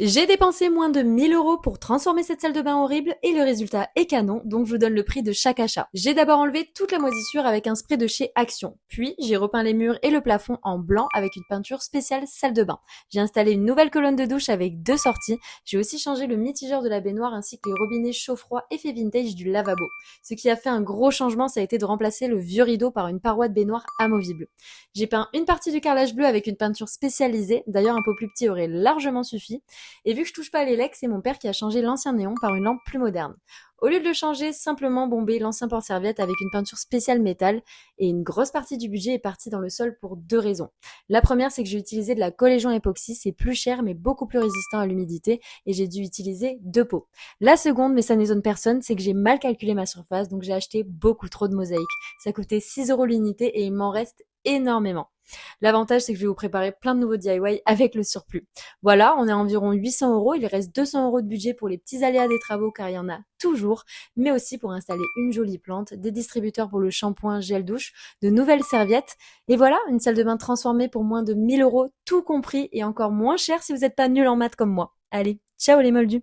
J'ai dépensé moins de 1 000 € pour transformer cette salle de bain horrible et le résultat est canon, donc je vous donne le prix de chaque achat. J'ai d'abord enlevé toute la moisissure avec un spray de chez Action. Puis, j'ai repeint les murs et le plafond en blanc avec une peinture spéciale salle de bain. J'ai installé une nouvelle colonne de douche avec 2 sorties. J'ai aussi changé le mitigeur de la baignoire ainsi que les robinets chaud-froid effet vintage du lavabo. Ce qui a fait un gros changement, ça a été de remplacer le vieux rideau par une paroi de baignoire amovible. J'ai peint une partie du carrelage bleu avec une peinture spécialisée, d'ailleurs un peu plus petit aurait largement suffi. Et vu que je touche pas à l'élec, c'est mon père qui a changé l'ancien néon par une lampe plus moderne. Au lieu de le changer, simplement bomber l'ancien porte-serviette avec une peinture spéciale métal, et une grosse partie du budget est partie dans le sol pour 2 raisons. La première, c'est que j'ai utilisé de la colle-et-joint époxy, c'est plus cher mais beaucoup plus résistant à l'humidité, et j'ai dû utiliser 2 pots. La seconde, mais ça n'étonne personne, c'est que j'ai mal calculé ma surface, donc j'ai acheté beaucoup trop de mosaïques. Ça coûtait 6 € l'unité et il m'en reste énormément. L'avantage, c'est que je vais vous préparer plein de nouveaux DIY avec le surplus. Voilà, on est à environ 800 €. Il reste 200 € de budget pour les petits aléas des travaux car il y en a toujours, mais aussi pour installer une jolie plante, des distributeurs pour le shampoing, gel douche, de nouvelles serviettes. Et voilà, une salle de bain transformée pour moins de 1 000 €, tout compris et encore moins cher si vous n'êtes pas nul en maths comme moi. Allez, ciao les moldus!